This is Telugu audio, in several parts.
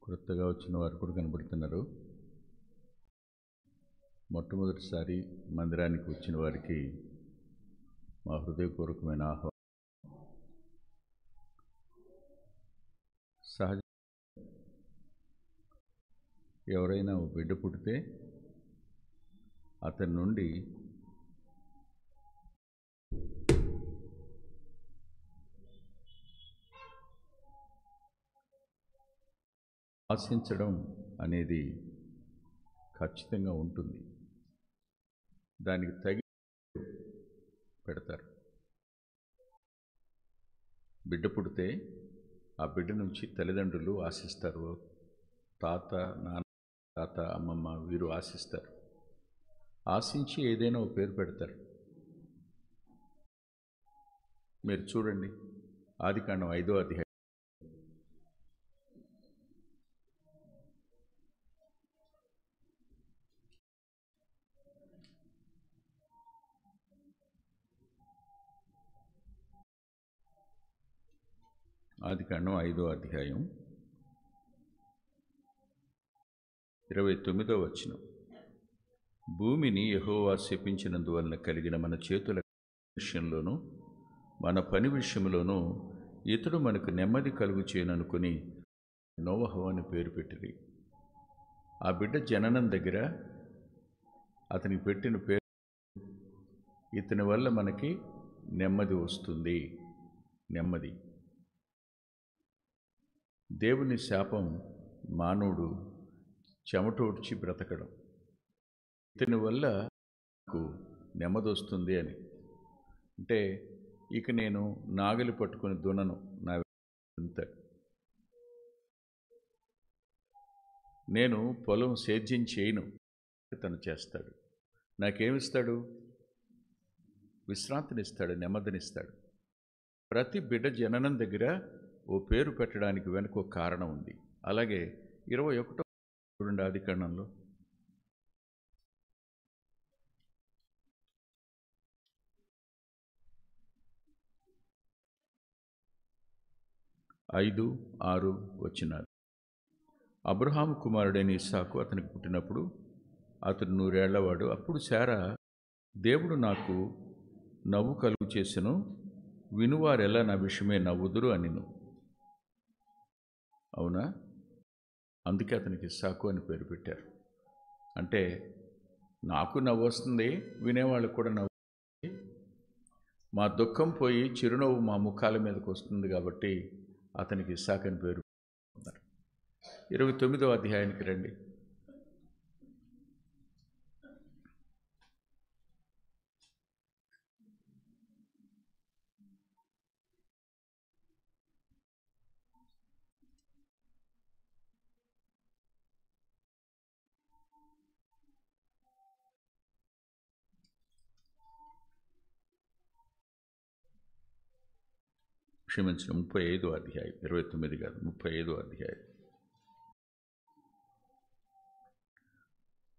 కొత్తగా వచ్చిన వారు కూడా కనబడుతున్నారు. మొట్టమొదటిసారి మందిరానికి వచ్చిన వారికి మా హృదయపూర్వకమైన ఆహ్వానం. సహజ ఎవరైనా బిడ్డ పుడితే అతని నుండి ఆశించడం అనేది ఖచ్చితంగా ఉంటుంది. దానికి తగి పెడతారు. బిడ్డ పుడితే ఆ బిడ్డ నుంచి తల్లిదండ్రులు ఆశిస్తారు. నాన్న, తాత, అమ్మమ్మ వీరు ఆశిస్తారు. ఆశించి ఏదైనా ఒక పేరు పెడతారు. మీరు చూడండి, ఆదికాండం 5వ అధ్యాయం. ఆదికాండం 5వ అధ్యాయం 29వ వచనం. భూమిని యెహోవా శపించినందువలన కలిగిన మన చేతుల విషయంలోనూ మన పని విషయంలోనూ ఇతడు మనకు నెమ్మది కలుగు చేయననుకుని నోవహు అని పేరు పెట్టిరి. ఆ బిడ్డ జననం దగ్గర అతనికి పెట్టిన పేరు, ఇతని వల్ల మనకి నెమ్మది వస్తుంది. నెమ్మది. దేవుని శాపం మానవుడు చెమటోడ్చి బ్రతకడం. ఇతని వల్ల నాకు నెమ్మది వస్తుంది అని. అంటే ఇక నేను నాగలి పట్టుకొని దున్నను, నా వెళ్తాడు. నేను పొలం సేద్యం చేయను, తను చేస్తాడు. నాకేమిస్తాడు? విశ్రాంతినిస్తాడు, నెమ్మదినిస్తాడు. ప్రతి బిడ్డ జననం దగ్గర ఓ పేరు పెట్టడానికి వెనుక ఒక కారణం ఉంది. అలాగే 21వ చూడండి, ఆదికాండంలో ఐదు, 6 వచనాలు. అబ్రహాము కుమారుడైన ఇస్సాకు అతనికి పుట్టినప్పుడు అతడు 100 ఏళ్లవాడు. అప్పుడు శారా, దేవుడు నాకు నవ్వు కలుగు చేసెను, వినువారెలా నా విషయమే నవ్వుదురు అనిను. అవునా? అందుకే అతనికి ఇస్సాకు అని పేరు పెట్టారు. అంటే నాకు నవ్వు వస్తుంది, వినేవాళ్ళకు కూడా నవ్వు వస్తుంది. మా దుఃఖం పోయి చిరునవ్వు మా ముఖాల మీదకి వస్తుంది కాబట్టి అతనికి ఇస్సాకు అని పేరు పెట్టారు. 29వ అధ్యాయానికి రండి. క్షమించిన 35వ అధ్యాయం, 29 కాదు, 35వ అధ్యాయం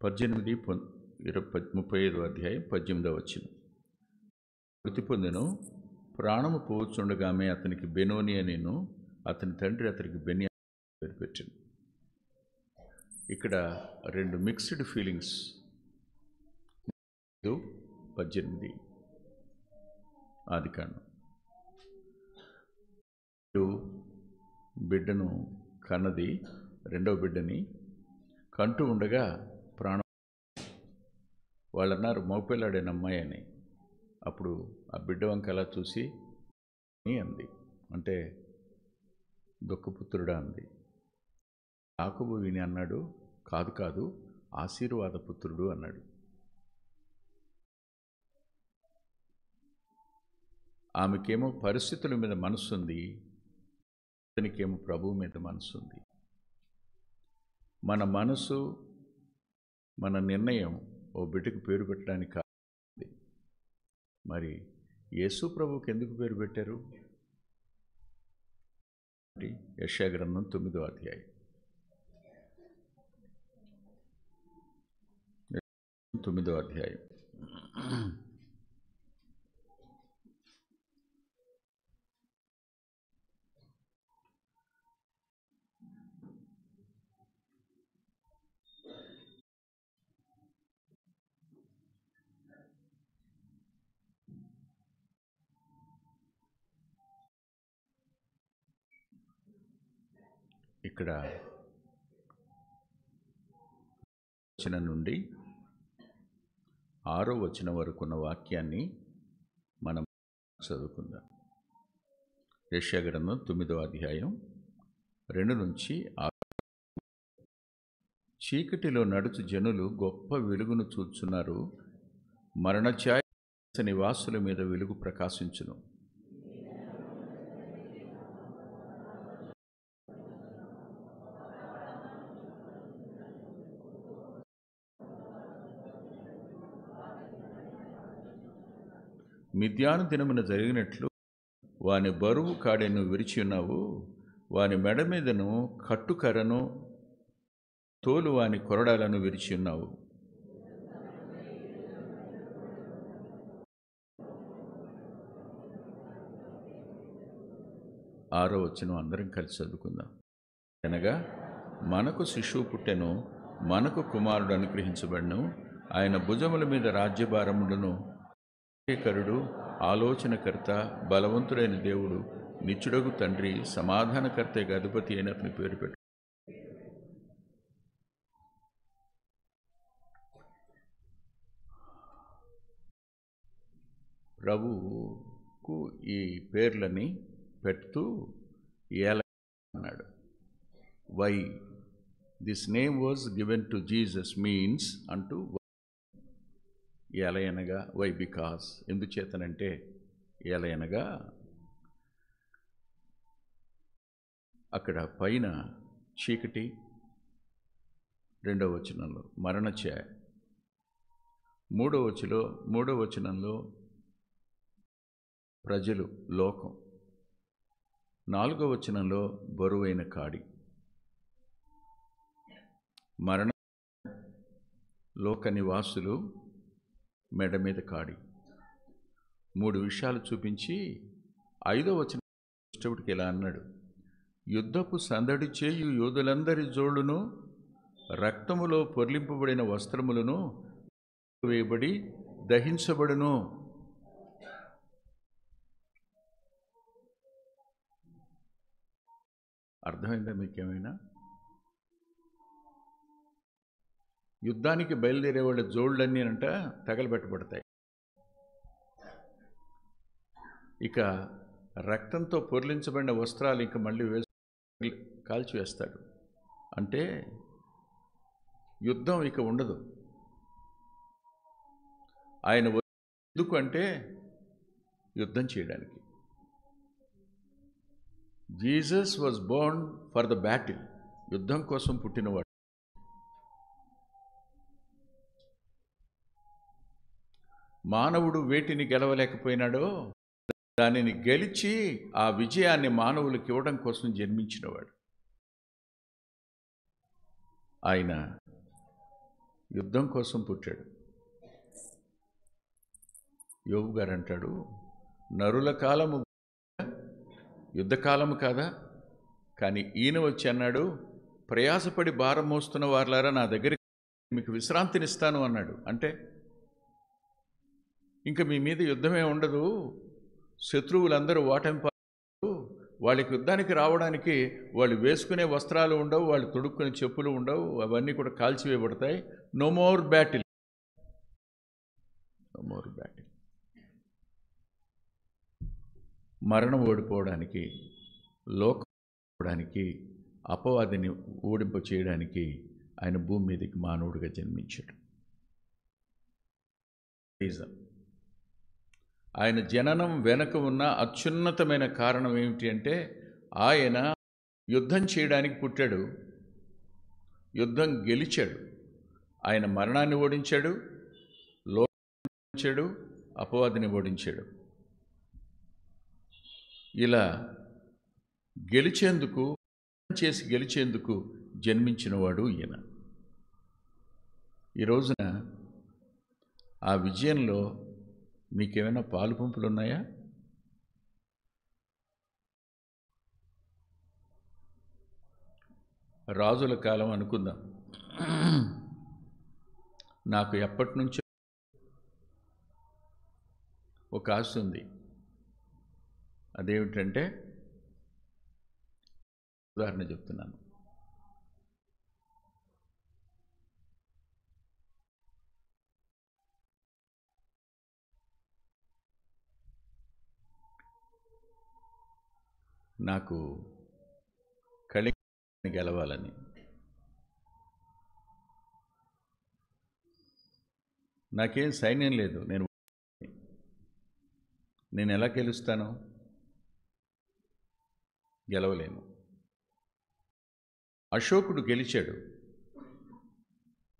35వ అధ్యాయం 18వ వచనం. మృతి పొందెను, ప్రాణము పోవచ్చుండగా ఆమె అతనికి బెనోని అనేను, అతని తండ్రి అతనికి బెన్యా పేరు పెట్టింది. ఇక్కడ రెండు మిక్స్డ్ ఫీలింగ్స్. 18 ఆదికాండం. బిడ్డను కన్నది, రెండవ బిడ్డని కంటూ ఉండగా ప్రాణం. వాళ్ళు అన్నారు మగపిల్లాడైన అమ్మాయి అని. అప్పుడు ఆ బిడ్డ వంక అలా చూసి అంది, అంటే దుఃఖపుత్రుడా అంది. యాకోబు విని అన్నాడు, కాదు కాదు, ఆశీర్వాద పుత్రుడు అన్నాడు. ఆమెకేమో పరిస్థితుల మీద మనసుంది, అతనికేమో ప్రభువు మీద మనసుంది. మన మనసు, మన నిర్ణయం ఓ బిడ్డకు పేరు పెట్టడానికి కాదు. మరి యేసు ప్రభువుకి ఎందుకు పేరు పెట్టారు? యెషయా గ్రంథం 9వ అధ్యాయం. 9వ అధ్యాయం. ఇక్కడ వచనం నుండి 6వ వచనం వరకు ఉన్న వాక్యాన్ని మనం చదువుకుందాం. యెషయా గ్రంథం 9వ అధ్యాయం 2 నుంచి 6. చీకటిలో నడుచు జనులు గొప్ప వెలుగును చూచున్నారు, మరణఛాయ నివాసుల మీద వెలుగు ప్రకాశించును. మిద్యాను దినమున జరిగినట్లు వాని బరువు కాడెను విరిచి ఉన్నావు, వాని మెడ మీదను కట్టుకర్రను తోలు వాని కొరడాలను విరిచి ఉన్నావు. ఆరో వచనం అందరం కలిసి చదువుకుందాం. అనగా మనకు శిశువు పుట్టెను, మనకు కుమారుడు అనుగ్రహించబడను, ఆయన భుజముల మీద రాజ్యభారములను. కరుడు, ఆలోచనకర్త, బలవంతుడైన దేవుడు, నిత్యుడగు తండ్రి, సమాధానకర్త అధిపతి అయిన అతని పేరు పెట్టు. ప్రభువుకు ఈ పేర్లని పెడుతూ ఎలా అన్నాడు. Why this name was given to Jesus means అంటూ ఎలయనగా, వై బికాస్ ఎందుచేతనంటే ఎలయనగా అక్కడ పైన చీకటి, 2వ వచనంలో మరణఛాయ, 3వ వచనంలో ప్రజలు, లోకం, 4వ వచనంలో బరువైన కాడి. మరణ లోక నివాసులు మెడ మీద కాడి. 3 విషయాలు చూపించి 5వ వచనం ఇష్టపటికి ఇలా అన్నాడు. యుద్ధపు సందడి చేయు యోధులందరి జోళ్ళును, రక్తములో పొర్లింపబడిన వస్త్రములను వేయబడి దహించబడును. అర్థమైందా మీకేమైనా? యుద్ధానికి బయలుదేరే వాళ్ళ జోళ్ళన్నీ అంట తగలబెట్టబడతాయి. ఇక రక్తంతో పొర్లించబడిన వస్త్రాలు ఇంక మళ్ళీ కాల్చివేస్తాడు. అంటే యుద్ధం ఇక ఉండదు. ఆయన ఎందుకు అంటే యుద్ధం చేయడానికి. Jesus was Born for the battle. యుద్ధం కోసం పుట్టినవాడు. మానవుడు వేటిని గెలవలేకపోయినాడో దానిని గెలిచి ఆ విజయాన్ని మానవులకు ఇవ్వడం కోసం జన్మించినవాడు. ఆయన యుద్ధం కోసం పుట్టాడు. యోబు గారు అంటాడు, నరుల కాలము యుద్ధకాలము కాదా? కానీ ఈయన వచ్చి అన్నాడు, ప్రయాసపడి భారం మోస్తున్న వారులారా నా దగ్గరికి మీకు విశ్రాంతినిస్తాను అన్నాడు. అంటే ఇంకా మీ మీద యుద్ధమే ఉండదు, శత్రువులందరూ ఓటమి పాలు, వాళ్ళకి యుద్ధానికి రావడానికి వాళ్ళు వేసుకునే వస్త్రాలు ఉండవు, వాళ్ళు తొడుక్కునే చెప్పులు ఉండవు, అవన్నీ కూడా కాల్చివేయబడతాయి. No more battle, no more battle. మరణం ఓడిపోవడానికి, లోకం ఓడిపోవడానికి, అపవాదిని ఓడింప చేయడానికి ఆయన భూమి మీదకి మానవుడిగా జన్మించాడు. ఆయన జననం వెనక ఉన్న అత్యున్నతమైన కారణం ఏమిటి అంటే ఆయన యుద్ధం చేయడానికి పుట్టాడు, యుద్ధం గెలిచాడు. ఆయన మరణాన్ని ఓడించాడు, లోకాన్ని ఓడించాడు, అపవాదిని ఓడించాడు. ఇలా గెలిచేందుకు, గెలిచేందుకు జన్మించినవాడు ఈయన. ఈ రోజున ఆ విజయంలో మీకేమైనా పాలు పంపులు ఉన్నాయా? రాజుల కాలం అనుకుందాం. నాకు ఎప్పటి నుంచో ఒక ఆశ ఉంది. అదేమిటంటే, ఉదాహరణ చెప్తున్నాను. నాకు కళింగని గెలవాలని. నాకేం సైన్యం లేదు. నేను ఎలా గెలుస్తాను? గెలవలేను. అశోకుడు గెలిచాడు.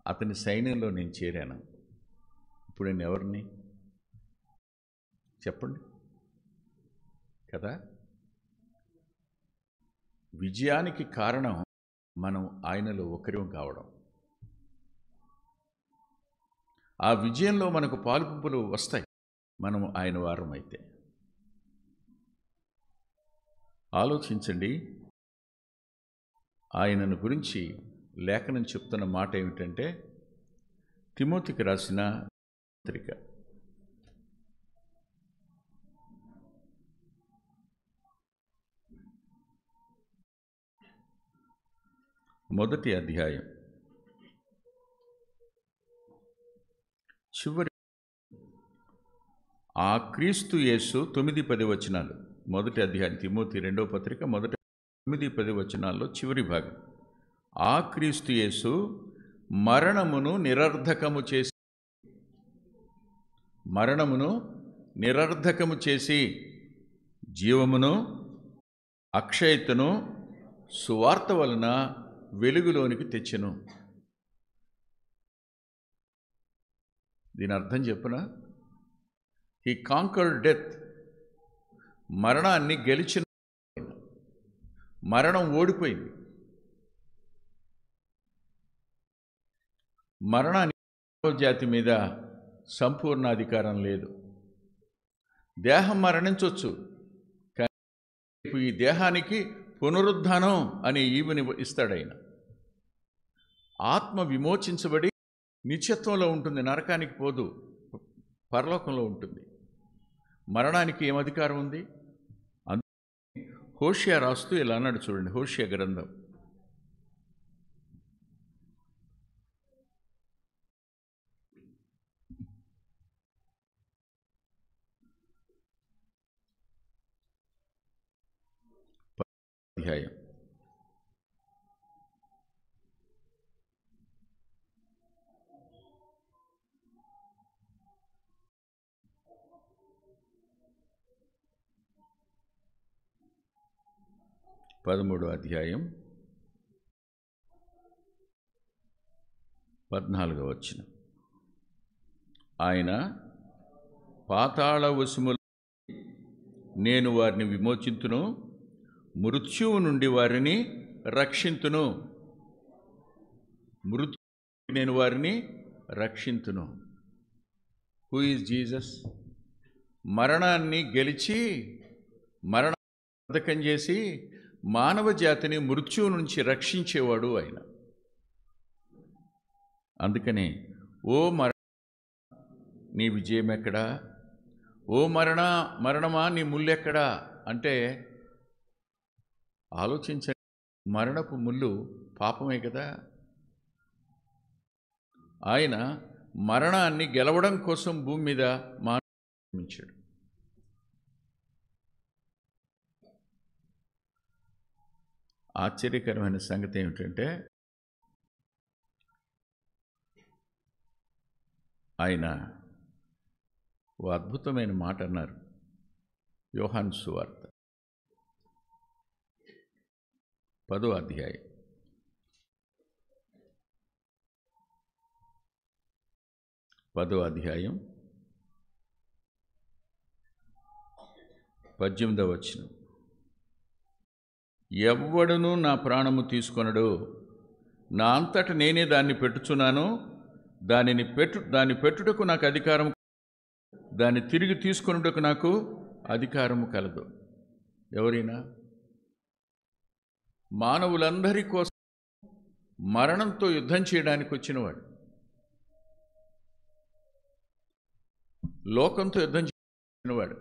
అతని సైన్యంలో నేను చేరాను. ఇప్పుడు నేను ఎవరిని చెప్పండి కదా? విజయానికి కారణం మనం ఆయనలో ఒకరిం కావడం. ఆ విజయంలో మనకు పాలుపులు వస్తాయి, మనం ఆయన వారం అయితే. ఆలోచించండి. ఆయనను గురించి లేఖనం చెప్తున్న మాట ఏమిటంటే, తిమోతికి రాసిన పత్రిక 1వ అధ్యాయం చివరి ఆ క్రీస్తు యేసు 9-10 వచనాలు. 1వ అధ్యాయం తిమోతి 2వ పత్రిక 9-10 వచనాల్లో చివరి భాగం. ఆ క్రీస్తు యేసు మరణమును నిరర్ధకము చేసి జీవమును అక్షయతను సువార్త వలన వెలుగులోనికి తెచ్చెను. దీని అర్థం చెప్పునా? He conquered death. మరణాన్ని గెలిచిన. మరణం ఓడిపోయింది. మరణానికి జాతి మీద సంపూర్ణ అధికారం లేదు. దేహం మరణించవచ్చు, కానీ ఈ దేహానికి పునరుద్ధానం అనే ఈవుని ఇస్తాడు ఆయన. ఆత్మ విమోచించబడి నిత్యత్వంలో ఉంటుంది, నరకానికి పోదు, పరలోకంలో ఉంటుంది. మరణానికి ఏం అధికారం ఉంది? హోషియా రాస్తూ ఇలా అన్నాడు, చూడండి. హోషియా గ్రంథం 10వ అధ్యాయం 13వ అధ్యాయం 14వ వచనం. ఆయన పాతాళ వశముల నేను వారిని విమోచింతును, మృత్యువు నుండి వారిని రక్షింతును. నేను వారిని రక్షింతును. Who is Jesus? మరణాన్ని గెలిచి, మరణం చేసి మానవ జాతిని మృత్యువు నుంచి రక్షించేవాడు ఆయన. అందుకని ఓ నీ విజయం ఎక్కడా? ఓ మరణమా నీ ముల్లెక్కడా అంటే, ఆలోచించండి. మరణపు ముళ్ళు పాపమే కదా. ఆయన మరణాన్ని గెలవడం కోసం భూమి మీద మానవుడు. ఆశ్చర్యకరమైన సంగతి ఏమిటంటే, ఆయన ఓ అద్భుతమైన మాట అన్నారు. యోహాను సువార్త 10వ అధ్యాయం 18వ వచనం. ఎవ్వడును నా ప్రాణము తీసుకొనడు, నా అంతట నేనే దాన్ని పెట్టుచున్నాను. దాన్ని పెట్టుటకు నాకు అధికారం, దాన్ని తిరిగి తీసుకొనుటకు నాకు అధికారము కలదు. ఎవరైనా మానవులందరి కోసం మరణంతో యుద్ధం చేయడానికి వచ్చినవాడు, లోకంతో యుద్ధం చేసినవాడు,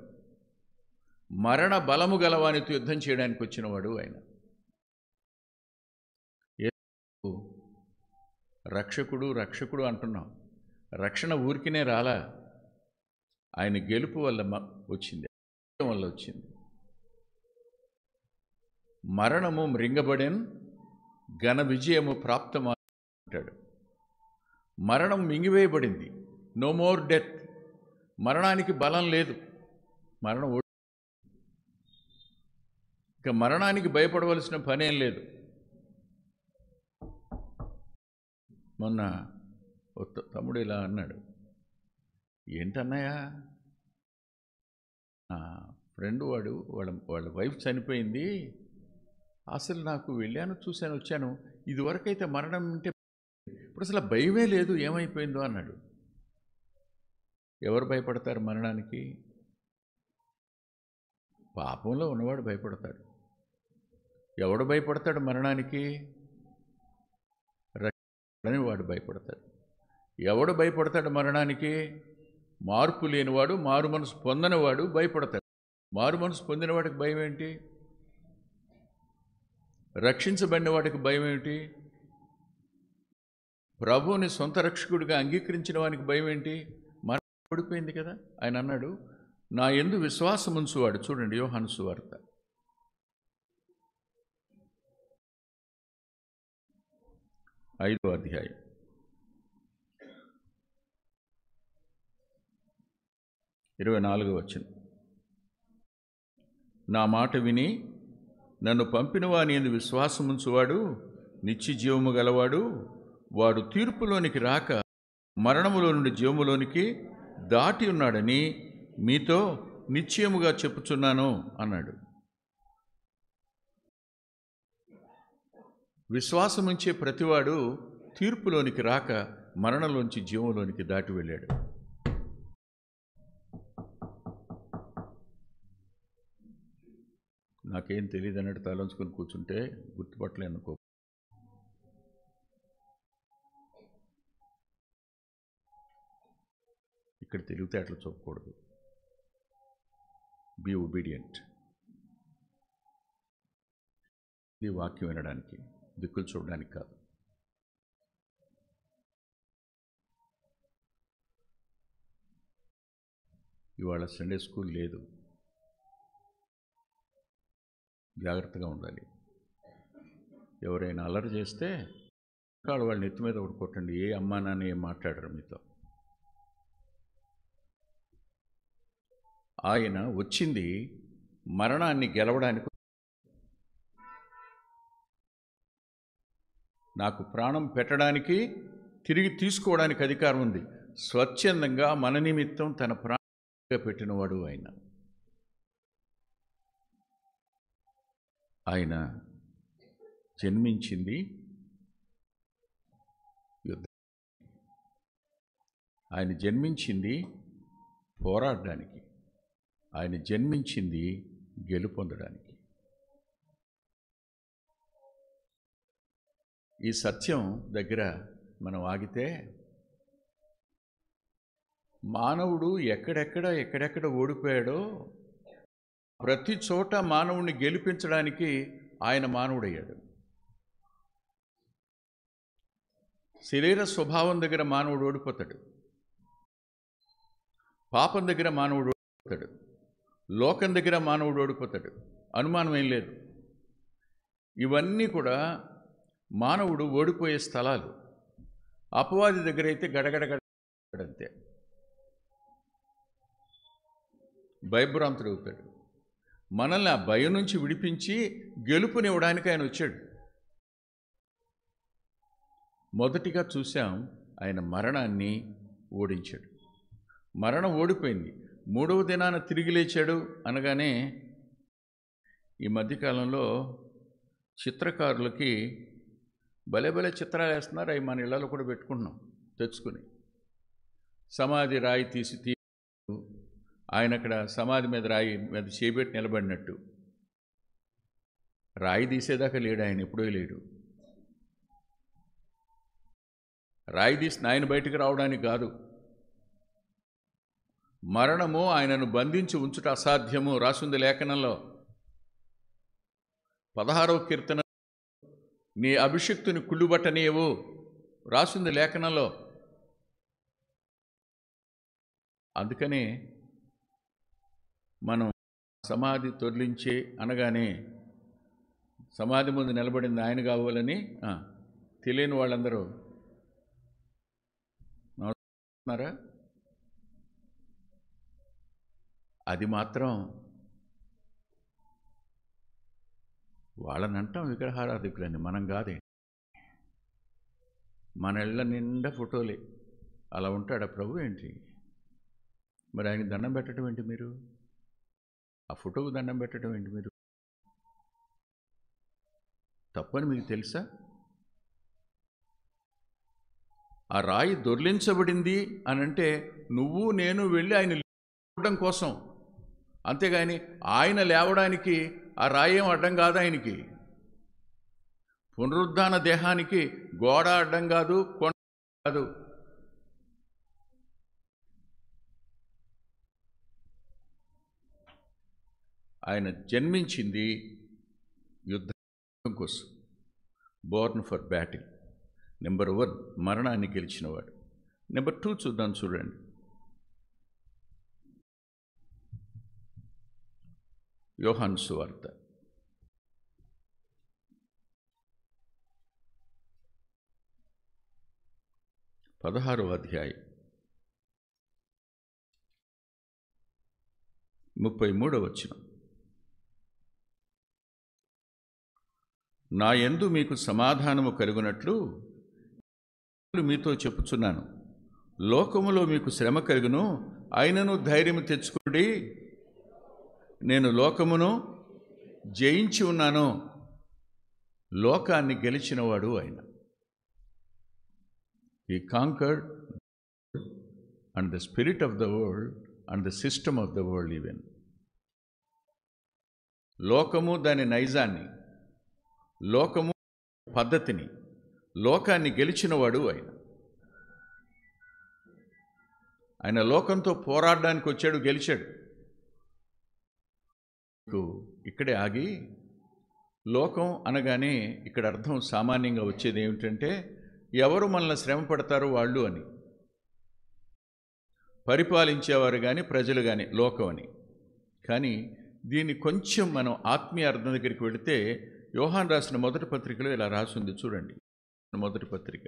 మరణ బలము గలవానితో యుద్ధం చేయడానికి వచ్చినవాడు ఆయన. రక్షకుడు అంటున్నాం. రక్షణ ఊరికినే రాలా, ఆయన గెలుపు వల్ల వచ్చింది, వల్ల వచ్చింది. మరణము మృంగబడెన్, ఘన విజయము ప్రాప్తమంటాడు. మరణం మింగివేయబడింది, నో మోర్ డెత్. మరణానికి బలం లేదు, మరణం ఇక మరణానికి భయపడవలసిన పనేం లేదు. మొన్న తమ్ముడు ఇలా అన్నాడు, ఏంటన్నాయా, ఫ్రెండ్ వాళ్ళ వైఫ్ చనిపోయింది, అసలు నాకు వెళ్ళాను, చూశాను, వచ్చాను, ఇదివరకైతే మరణం అంటే ఇప్పుడు అసలు భయమే లేదు, ఏమైపోయిందో అన్నాడు. ఎవరు భయపడతారు మరణానికి? పాపంలో ఉన్నవాడు భయపడతాడు. ఎవడు భయపడతాడు మరణానికి? రక్షణ వాడు భయపడతాడు. ఎవడు భయపడతాడు మరణానికి? మార్పు లేనివాడు, మారు మనసు పొందనివాడు భయపడతాడు. మారు మనసు పొందిన వాడికి భయం ఏంటి? రక్షించబడిన వాడికి భయం ఏమిటి? ప్రభువుని సొంత రక్షకుడిగా అంగీకరించిన వానికి భయం ఏంటి? మరణం ఓడిపోయింది కదా. ఆయన అన్నాడు, నా యందు విశ్వాసం ఉంచువాడు. చూడండి యోహాను సువార్త 5వ అధ్యాయం 24వ వచనం. నా మాట విని నన్ను పంపిన వాని యందు విశ్వాసముంచువాడు నిత్య జీవము గలవాడు, వాడు తీర్పులోనికి రాక మరణములో నుండి జీవములోనికి దాటి ఉన్నాడని మీతో నిశ్చయముగా చెప్పుచున్నాను అన్నాడు. విశ్వాసముంచే ప్రతివాడు తీర్పులోనికి రాక మరణంలోంచి జీవంలోనికి దాటి వెళ్ళాడు. నాకేం తెలియదు అన్నట్టు తలంచుకొని కూర్చుంటే గుర్తుపట్టలే అనుకో. ఇక్కడ తెలివితేటలు చూపకూడదు. Be obedient. ఈ వాక్యం వినడానికి, దిక్కులు చూడడానికి కాదు. ఇవాళ సండే స్కూల్ లేదు, జాగ్రత్తగా ఉండాలి. ఎవరైనా అల్లరి చేస్తే వాళ్ళ నెత్తి మీద ఒకటి కొట్టండి. ఏ అమ్మా నాన్న ఏం మాట్లాడరు మీతో. ఆయన వచ్చింది మరణాన్ని గెలవడానికి. నాకు ప్రాణం పెట్టడానికి, తిరిగి తీసుకోవడానికి అధికారం ఉంది. స్వచ్ఛందంగా మన నిమిత్తం తన ప్రాణంగా పెట్టినవాడు ఆయన. ఆయన జన్మించింది యుద్ధం, ఆయన జన్మించింది పోరాడడానికి, ఆయన జన్మించింది గెలుపొందడానికి. ఈ సత్యం దగ్గర మనం ఆగితే మానవుడు ఎక్కడెక్కడ ఓడిపోయాడో ప్రతి చోట మానవుడిని గెలిపించడానికి ఆయన మానవుడయ్యాడు. శరీర స్వభావం దగ్గర మానవుడు ఓడిపోతాడు, పాపం దగ్గర మానవుడు ఓడిపోతాడు, లోకం దగ్గర మానవుడు ఓడిపోతాడు. అనుమానం ఏం లేదు. ఇవన్నీ కూడా మానవుడు ఓడిపోయే స్థలాలు. అపవాది దగ్గర అయితే గడగడగడంతే, భయభ్రాంతుడు అవుతాడు. మనల్ని ఆ భయం నుంచి విడిపించి గెలుపునివ్వడానికి ఆయన వచ్చాడు. మొదటిగా చూసాం, ఆయన మరణాన్ని ఓడించాడు. మరణం ఓడిపోయింది. 3వ దినాన తిరిగి లేచాడు అనగానే ఈ మధ్యకాలంలో చిత్రకారులకి భలే చిత్రాలు వేస్తున్నారు. అవి మన ఇళ్లలో కూడా పెట్టుకుంటున్నాం. తెచ్చుకుని సమాధి రాయి తీసి ఆయన అక్కడ సమాధి మీద రాయి మీద చేపెట్టి నిలబడినట్టు. రాయి తీసేదాకా లేడు ఆయన, ఎప్పుడూ లేడు. రాయి తీసిన ఆయన బయటకు రావడానికి కాదు. మరణము ఆయనను బంధించి ఉంచుట అసాధ్యము రాసుంది లేఖనంలో. 16వ కీర్తన, నీ అభిషిక్తుని కుళ్ళుబట్టనీయవు రాసుంది లేఖనంలో. అందుకనే మనం సమాధి తొలగించే అనగానే సమాధి ముందు నిలబడింది ఆయన కావాలని తెలియని వాళ్ళందరూ నవ్వుతున్నారా? అది మాత్రం వాళ్ళని అంటాం విగ్రహారాధికులని, మనం కాదే. మన ఇళ్ళ నిండా ఫోటోలే. అలా ఉంటాడా ప్రభు ఏంటి? మరి ఆయనకి దండం పెట్టడం ఏంటి మీరు? ఆ ఫోటోకు దండం పెట్టడం ఏంటి మీరు? తప్పని మీకు తెలుసా? ఆ రాయి దొర్లించబడింది అని అంటే నువ్వు నేను వెళ్ళి ఆయన లేవడం కోసం, అంతేగాని ఆయన లేవడానికి ఆ రాయి ఏం అడ్డం కాదు. ఆయనకి పునరుద్ధాన దేహానికి గోడ అడ్డం కాదు, కొండ కాదు. ఆయన జన్మించింది యుద్ధం కోసం, బోర్న్ ఫర్ బ్యాటిల్. నెంబర్ 1 మరణాన్ని గెలిచినవాడు. నెంబర్ 2 చూద్దాం, చూడండి. యోహాను సువార్త 16వ అధ్యాయం 33వ వచనం. నా యందు మీకు సమాధానము కలుగునట్లు మీతో చెప్పుచున్నాను. లోకములో మీకు శ్రమ కలుగును, అయినను ధైర్యము తెచ్చుకోండి, నేను లోకమును జయించి ఉన్నాను. లోకాన్ని గెలిచినవాడు ఆయన. He conquered and the spirit of the world and the system of the world even. లోకము దాని నైజాన్ని, లోకము పద్ధతిని, లోకాన్ని గెలిచినవాడు ఆయన. ఆయన లోకంతో పోరాడడానికి వచ్చాడు, గెలిచాడు. ఇక్కడే ఆగి, లోకం అనగానే ఇక్కడ అర్థం సామాన్యంగా వచ్చేది ఏమిటంటే ఎవరు మనల్ని శ్రమ పడతారు వాళ్ళు అని. పరిపాలించేవారు కానీ ప్రజలు కానీ లోకం అని. కానీ దీన్ని కొంచెం మనం ఆత్మీయ అర్థం దగ్గరికి వెళితే యోహాను రాసిన మొదటి పత్రికలో ఇలా రాసింది చూడండి. మొదటి పత్రిక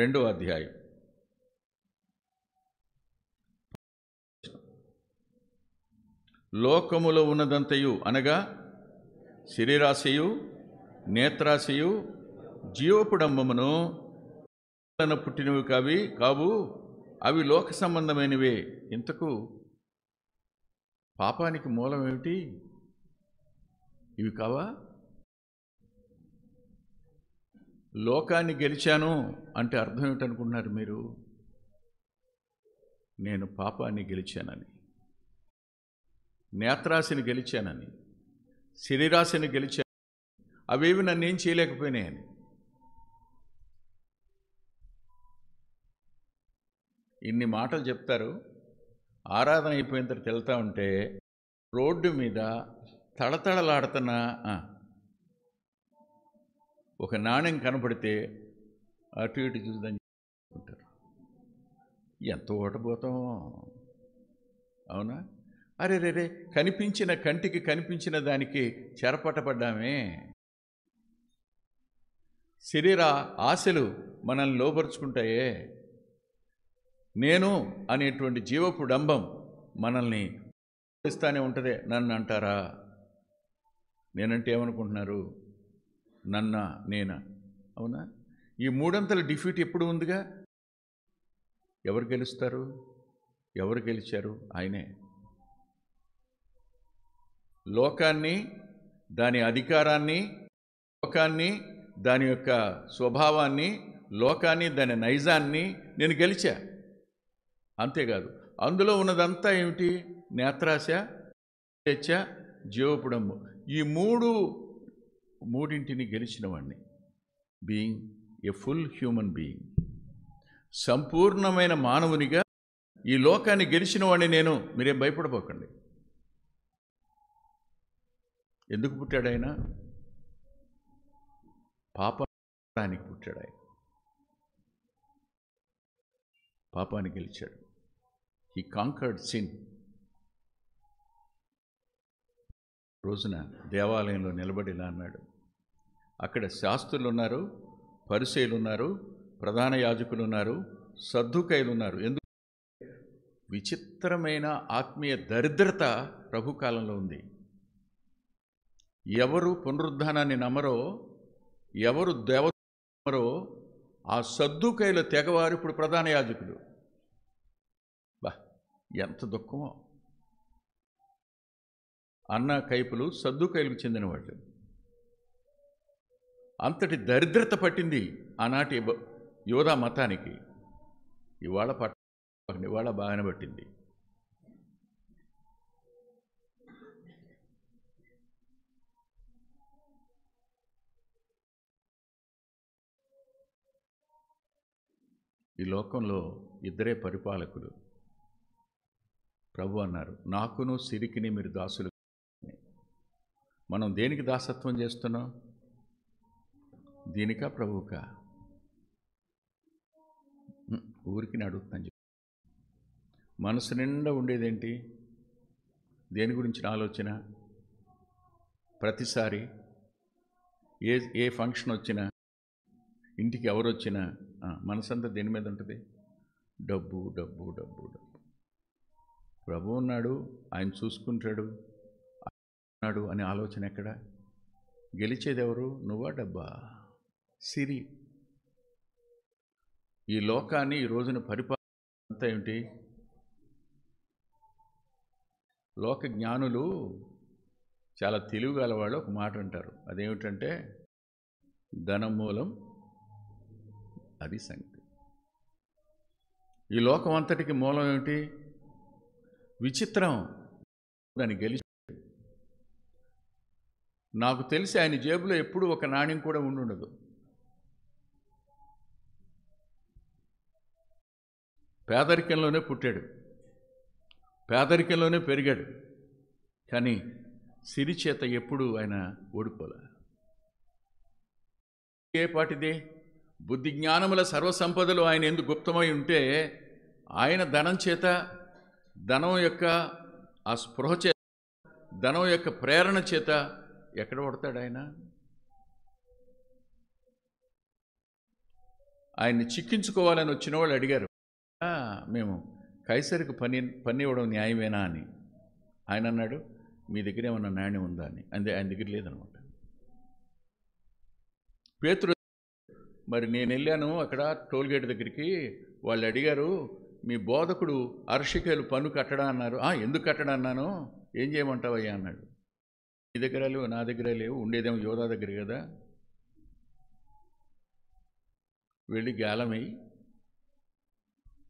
2వ అధ్యాయం 1 లోకములో ఉన్నదంతయు అనగా శరీరాశయు, నేత్రాశయు, జీవపుడంబమును పుట్టినవి కావు, అవి లోక సంబంధమైనవే. ఇంతకు పాపానికి మూలం ఏమిటి? ఇవి కావా? లోకాన్ని గెలిచాను అంటే అర్థం ఏమిటనుకుంటున్నారు మీరు? నేను పాపాన్ని గెలిచానని, నేత్రాశని గెలిచానని, శరీరాశని గెలిచాను, అవేవి నన్నేం చేయలేకపోయినాయని. ఇన్ని మాటలు చెప్తారు. ఆరాధన అయిపోయిన తర్వాత వెళ్తూ ఉంటే రోడ్డు మీద తళతళలాడుతున్న ఒక నాణ్యం కనపడితే అటు ఇటు చూద్దాం ఉంటారు. ఎంత ఓటపోతాం, అవునా? అరే రే, కనిపించిన కంటికి కనిపించిన దానికి చెరపట్టబడ్డామే. శరీర ఆశలు మనల్ని లోపరుచుకుంటాయే. నేను అనేటువంటి జీవపు డంబం మనల్ని ఇస్తానే ఉంటుందే. నన్ను అంటారా? నేనంటే ఏమనుకుంటున్నారు? నన్నా, నేనా? అవునా? ఈ మూడంతల డిఫీట్ ఎప్పుడు ఉందిగా. ఎవరు గెలుస్తారు? ఎవరు గెలిచారు? ఆయనే. లోకాన్ని, దాని అధికారాన్ని, లోకాన్ని, దాని యొక్క స్వభావాన్ని, లోకాన్ని, దాని నైజాన్ని నేను గెలిచా. అంతేకాదు, అందులో ఉన్నదంతా ఏమిటి? నేత్రాశ, స్వేచ్ఛ, జీవపుడంబు. ఈ మూడింటిని గెలిచిన వాడిని. Being a full human being, సంపూర్ణమైన మానవునిగా ఈ లోకాన్ని గెలిచిన వాడిని నేను. మీరేం భయపడబోకండి. ఎందుకు పుట్టాడు ఆయన? పాపానికి పుట్టాడు ఆయన. పాపాన్ని గెలిచాడు. He conquered sin. రోజున దేవాలయంలో నిలబడి ఇలా అన్నాడు. అక్కడ శాస్త్రులు ఉన్నారు, పరిసయ్యులు ఉన్నారు, ప్రధాన యాజకులు ఉన్నారు, సద్దుకైలు ఉన్నారు. ఎందుకు? విచిత్రమైన ఆత్మీయ దరిద్రత ప్రభు కాలంలో ఉంది. ఎవరు పునరుద్ధానాన్ని నమ్మరో, ఎవరు దేవత నమ్మరో, ఆ సద్దుకైల తెగవారు ఇప్పుడు ప్రధాన యాజకులు. బా, ఎంత దుఃఖమో! అన్న కైపులు సద్దుకైలకు చెందినవాళ్ళు. అంతటి దరిద్రత పట్టింది ఆనాటి యోధా మతానికి. ఇవాళ బాగానే పట్టింది. ఈ లోకంలో ఇద్దరే పరిపాలకులు. ప్రభు అన్నారు, నాకును సిరికిని మీరు దాసులు. మనం దేనికి దాసత్వం చేస్తున్నాం? దీనికా ప్రభువుకా? ఊరికి అడుగుతాను చెప్పి. మనసు నిండా ఉండేదేంటి? దేని గురించిన ఆలోచన? ప్రతిసారి ఏ ఫంక్షన్ వచ్చినా, ఇంటికి ఎవరు వచ్చినా మనసంతా దేని మీద ఉంటుంది? డబ్బు డబ్బు డబ్బు డబ్బు. ప్రభు ఉన్నాడు, ఆయన చూసుకుంటాడు అన్నాడు అనే ఆలోచన ఎక్కడ? గెలిచేది ఎవరు? నువ్వా డబ్బా? సిరి. ఈ లోకాన్ని ఈ రోజున పరిపాలన అంతా ఏమిటి? లోక జ్ఞానులు, చాలా తెలివిగల వాళ్ళు ఒక మాట అంటారు. అదేమిటంటే, ధనం మూలం, అది సంగతి. ఈ లోకం అంతటికి మూలం ఏమిటి? విచిత్రం. దాన్ని గెలిచి, నాకు తెలిసి ఆయన జేబులో ఎప్పుడూ ఒక నాణ్యం కూడా ఉండుండదు. పేదరికంలోనే పుట్టాడు, పేదరికంలోనే పెరిగాడు. కానీ సిరి చేత ఎప్పుడు ఆయన ఓడిపోలే. ఏ పాటిదే? బుద్ధి జ్ఞానముల సర్వసంపదలు ఆయన ఎందుకు గుప్తమై ఉంటే, ఆయన ధనం చేత, ధనం యొక్క ఆ స్పృహ చేత, ధనం యొక్క ప్రేరణ చేత ఎక్కడ పడతాడు ఆయన? ఆయన్ని చిక్కించుకోవాలని వచ్చిన వాళ్ళు అడిగారు, మేము కైసరికి పని ఇవ్వడం న్యాయమేనా అని. ఆయన అన్నాడు, మీ దగ్గర ఏమన్నా నాణ్యం ఉందా అని. ఆయన దగ్గర లేదనమాట. పేతురు, మరి నేను వెళ్ళాను అక్కడ టోల్గేట్ దగ్గరికి, వాళ్ళు అడిగారు, మీ బోధకుడు అరశికేలు పన్ను కట్టడా అన్నారు. ఎందుకు కట్టడా అన్నాను. ఏం చేయమంటావయ్యా అన్నాడు. నీ దగ్గర లేవు, నా దగ్గర లేవు, ఉండేదేమో యోధా దగ్గర కదా. వెళ్ళి గాలమై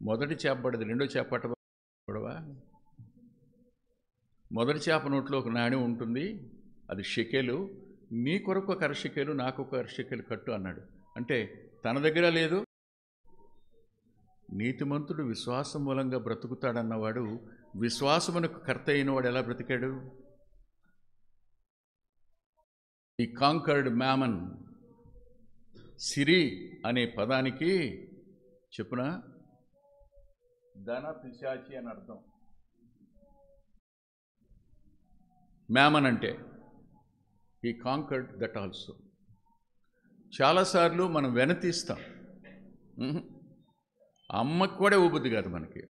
మొదటి చేప పడదు, రెండో చేప పట్టబడవా? మొదటి చేప నోట్లో ఒక నాణ్యం ఉంటుంది, అది షెకెలు. నీ కొరకు ఒక అరశికేలు, నాకు ఒక అరశికేలు కట్టు అన్నాడు. అంటే తన దగ్గర లేదు. నీతిమంతుడు విశ్వాసం మూలంగా బ్రతుకుతాడన్నవాడు, విశ్వాసమునకు కర్త అయినవాడు ఎలా బ్రతికాడు? ఈ కాంకర్డ్ మ్యామన్. సిరి అనే పదానికి చెప్పున ధన పిశాచి అని అర్థం. మ్యామన్ అంటే ఈ కాంకర్డ్ దట్ ఆల్సో. చాలాసార్లు మనం వెనతీస్తాం. అమ్మకు కూడా ఇవ్వబుద్ధి కాదు మనకి,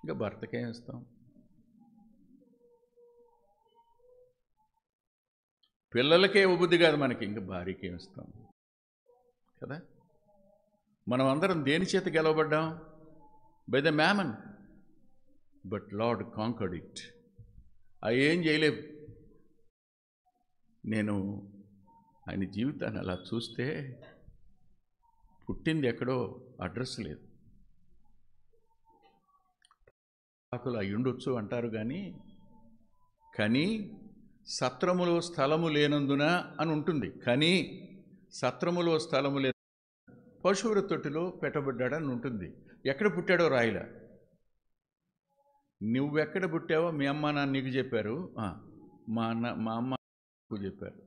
ఇంకా భర్తకేం ఇస్తాం? పిల్లలకే ఇవ్వబుద్ధి కాదు మనకి, ఇంకా భార్యకి ఏమి ఇస్తాం కదా. మనం అందరం దేని చేత గెలవబడ్డాం? By the mammon. But lord conquered it. ఏం చేయలేవు. నేను ఆయన జీవితాన్ని అలా చూస్తే పుట్టింది ఎక్కడో అడ్రస్ లేదు. ఆకులు అయ్యుండొచ్చు అంటారు కానీ సత్రములో స్థలము లేనందున అని ఉంటుంది. కానీ సత్రములో స్థలము లేదు, పశువుల తొట్టిలో పెట్టబడ్డాడని ఉంటుంది. ఎక్కడ పుట్టాడో రాయిలా. నువ్వెక్కడ పుట్టావో మీ అమ్మ నాన్న నీకు చెప్పారు, మా అమ్మ నాకు చెప్పారు.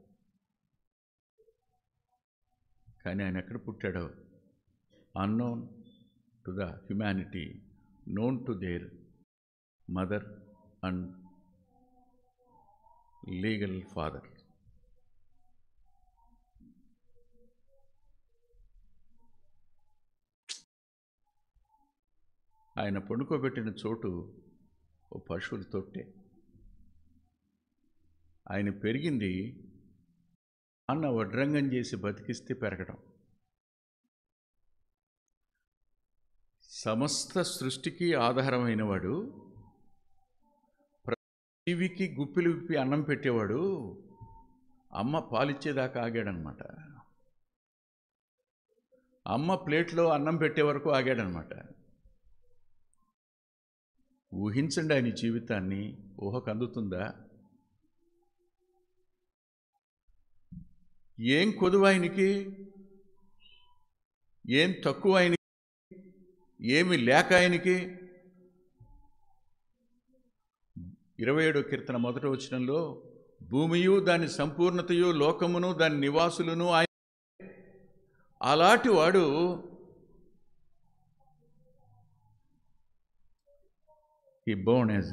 కానీ ఆయన ఎక్కడ పుట్టాడో unknown to the humanity, known to their mother and legal father. ఆయన పండుకోబెట్టిన చోటు ఓ పశువుల తొట్టే. ఆయన పెరిగింది అన్న వడ్రంగం చేసి బతికిస్తే పెరగడం. సమస్త సృష్టికి ఆధారమైన వాడు, జీవికి గుప్పిలు విప్పి అన్నం పెట్టేవాడు, అమ్మ పాలిచ్చేదాకా ఆగాడనమాట. అమ్మ ప్లేట్లో అన్నం పెట్టే వరకు ఆగాడనమాట. ఊహించండి ఆయన జీవితాన్ని. ఊహకు అందుతుందా? ఏం కొదువు ఆయనకి, ఏం తక్కువ ఆయనకి, ఏమి లేక ఆయనకి. 27వ కీర్తన 1వ వచనంలో భూమియు దాని సంపూర్ణతయు, లోకమును దాని నివాసులను ఆయన. అలాంటి వాడు he born as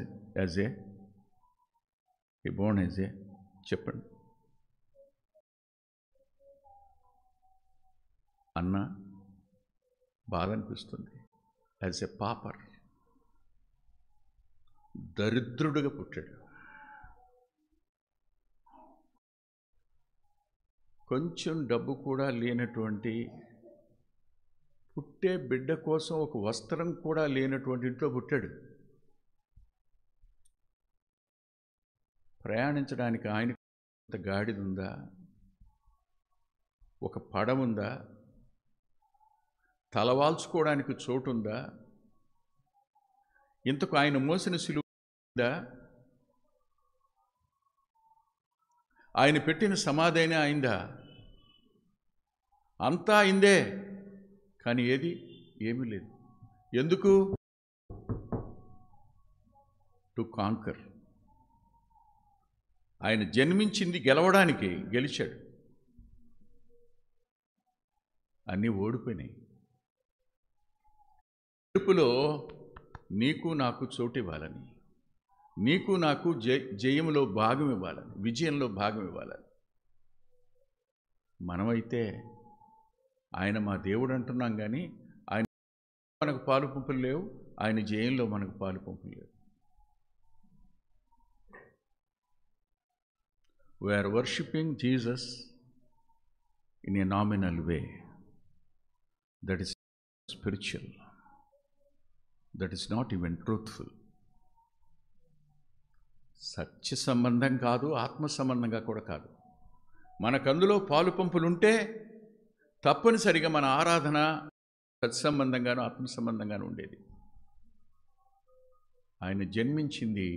a చెప్పండి అన్న, బాధ అనిపిస్తుంది. యాజ్ ఎ పాపర్, దరిద్రుడుగా పుట్టాడు. కొంచెం డబ్బు కూడా లేనటువంటి, పుట్టే బిడ్డ కోసం ఒక వస్త్రం కూడా లేనటువంటి ఇంట్లో పుట్టాడు. ప్రయాణించడానికి ఆయనకు గాడిద ఉందా? ఒక పడవ ఉందా? తలవాల్చుకోవడానికి చోటు ఉందా? ఇంతకు ఆయన మోసిన సిలువ ఉందా? ఆయన పెట్టిన సమాధి అయినా అయిందా? అంతా అయిందే, కానీ ఏమీ లేదు. ఎందుకు? To conquer. ఆయన జన్మించింది గెలవడానికి, గెలిచాడు. అన్నీ ఓడిపోయినాయి. గెలుపులో నీకు నాకు చోటు ఇవ్వాలని, నీకు నాకు జయములో భాగం ఇవ్వాలని, విజయంలో భాగం ఇవ్వాలని. మనమైతే ఆయన మా దేవుడు అంటున్నాం, కానీ ఆయన మనకు పాలు పంపులు లేవు, ఆయన జయంలో మనకు పాలు పంపులు లేవు. We are worshipping Jesus in a nominal way. That is spiritual. That is not even truthful. సత్య సంబంధం కాదు, ఆత్మ సంబంధంగా కూడా కాదు. మనకందులో పాలు పంపులుంటే తప్పనిసరిగా మన ఆరాధన సత్సంబంధంగాను ఆత్మ సంబంధంగాను ఉండేది. ఆయన జన్మించింది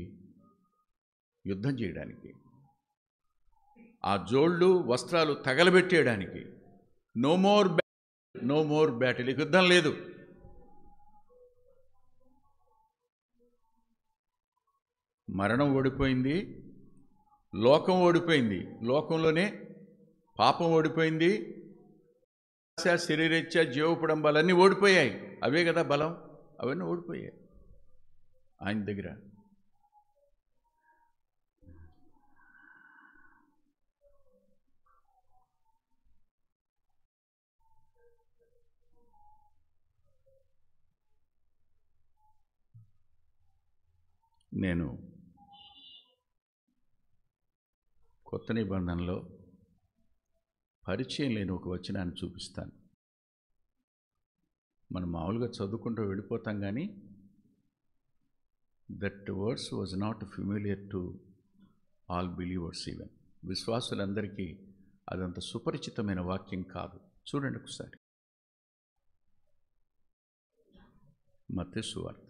యుద్ధం చేయడానికి, ఆ జోళ్ళు వస్త్రాలు తగలబెట్టేయడానికి. No more battle. యుద్ధం లేదు. మరణం ఓడిపోయింది, లోకం ఓడిపోయింది, లోకంలోనే పాపం ఓడిపోయింది, శరీరేచ్ఛ, జీవపుడంబాలన్నీ ఓడిపోయాయి. అవే కదా బలం, అవన్నీ ఓడిపోయాయి ఆయన దగ్గర. నేను కొత్త నిబంధనలో పరిచయం లేని ఒక వచనాన్ని చూపిస్తాను. మనం మామూలుగా చదువుకుంటూ వెళ్ళిపోతాం, కానీ that words was not familiar to all believers even. విశ్వాసులందరికీ అదంత సుపరిచితమైన వాక్యం కాదు. చూడండి ఒకసారి మత్తయి సువార్త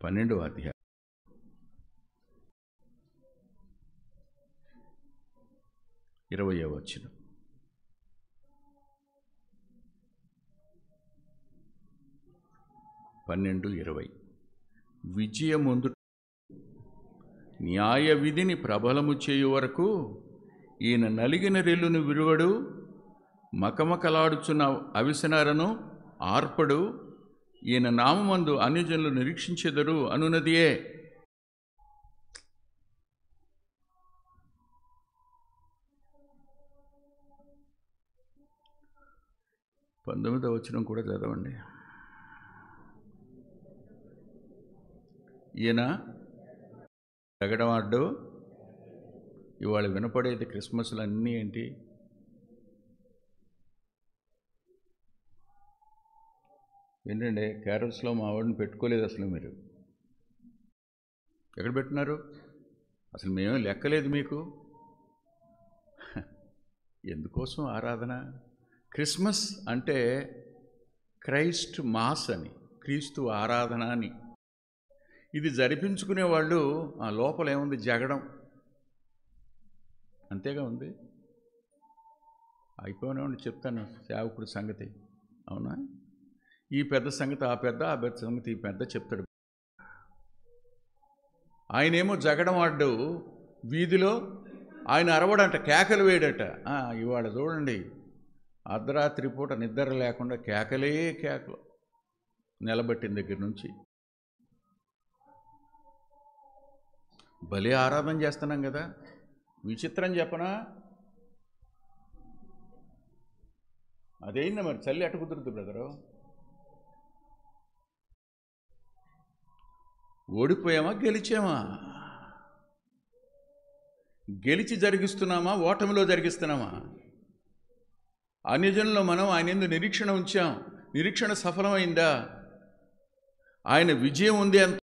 12వ అధ్యాయం 20వ వచనం. విజయముందు న్యాయ విధిని ప్రబలము చేయు వరకు ఈయన నలిగిన రెల్లును విరువడు, మకమకలాడుచున్న అవిసనారను ఆర్పడు, ఈయన నామమందు అన్యజనులు నిరీక్షించెదరు అనున్నదియే. పంతొమ్మిదవ వచనం కూడా చదవండి. ఈయన జగడమాడు. ఇవాళ వినపడేది క్రిస్మస్లు అన్నీ ఏంటి? ఏంటంటే క్యారల్స్లో మా వాడిని పెట్టుకోలేదు అసలు. మీరు ఎక్కడ పెట్టినారు? అసలు మేమేం లెక్కలేదు మీకు. ఎందుకోసం ఆరాధన? క్రిస్మస్ అంటే క్రైస్ట్ మాస్ అని, క్రీస్తు ఆరాధన అని. ఇది జరిపించుకునే వాళ్ళు ఆ లోపల ఏముంది? జగడం అంతేగా ఉంది. అయిపోయినామని చెప్తాను సేవకుడు సంగతి. అవునా? ఈ పెద్ద సంగతి ఆ పెద్ద, ఆ పెద్ద సంగతి ఈ పెద్ద చెప్తాడు. ఆయనేమో జగడం ఆడు, వీధిలో ఆయన అరవడంట, కేకలు వేయడట. ఇవాళ చూడండి, అర్ధరాత్రి పూట నిద్ర లేకుండా కేకలే కేకలు, నిలబట్టిన దగ్గర నుంచి. భలే ఆరాధన చేస్తున్నాం కదా. విచిత్రం చెప్పనా? అదేందా మరి చల్లి అటు కుదురుతుంది బ్రదరు. ఓడిపోయామా గెలిచామా? గెలిచి జరిగిస్తున్నామా ఓటమిలో జరిగిస్తున్నామా? అన్యజనుల్లో మనం ఆయన యందు నిరీక్షణ ఉంచాం. నిరీక్షణ సఫలమైందా? ఆయన విజయం ఉంది అంత.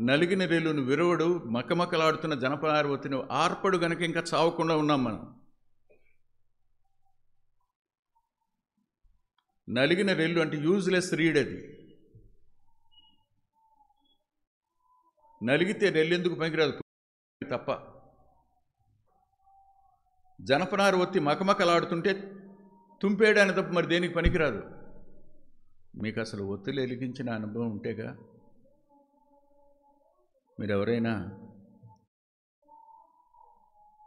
నలిగిన రేలును విరవడు, మకమకలాడుతున్న జనపనారవతిని ఆర్పడు గనక ఇంకా చావకుండా ఉన్నాం మనం. నలిగిన రెల్లు అంటే యూజ్లెస్ రీడ్. అది నలిగితే రెల్లెందుకు పనికిరాదు తప్ప. జనపనారు ఒత్తి మకమకలాడుతుంటే తుంపేయడానికి తప్ప మరి దేనికి పనికిరాదు. మీకు అసలు ఒత్తులు వెలిగించిన అనుభవం ఉంటేగా. మీరు ఎవరైనా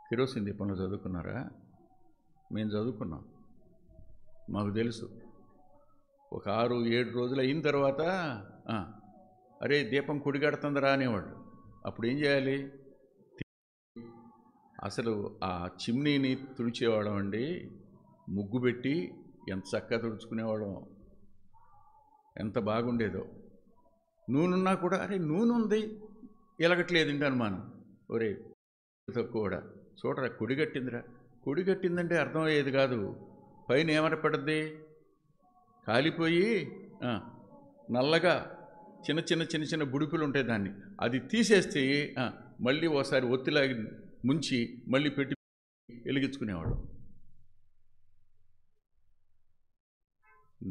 కిరోసిన్ దీపంలో చదువుకున్నారా? మేము చదువుకున్నాం, మాకు తెలుసు. ఒక 6-7 రోజులు అయిన తర్వాత అరే దీపం కుడిగడుతుందరా అనేవాడు. అప్పుడు ఏం చేయాలి? అసలు ఆ చిమ్నీని తుడిచేవాళ్ళం అండి. ముగ్గు పెట్టి ఎంత చక్కగా తుడుచుకునేవాళ్ళం, ఎంత బాగుండేదో. నూనెన్నా కూడా అరే నూనె ఉంది ఎలగట్లేదు ఇంటి అనుమానం. ఒరే తక్కువ కూడా చూడరా, కుడిగట్టిందిరా. కుడిగట్టిందంటే అర్థమయ్యేది కాదు. పైన ఏమని పడుద్ది? కాలిపోయి నల్లగా చిన్న చిన్న చిన్న చిన్న బుడుపులు ఉంటాయి. దాన్ని అది తీసేస్తే మళ్ళీ ఓసారి ఒత్తిలాగి ముంచి మళ్ళీ పెట్టి వెలిగించుకునేవాడు.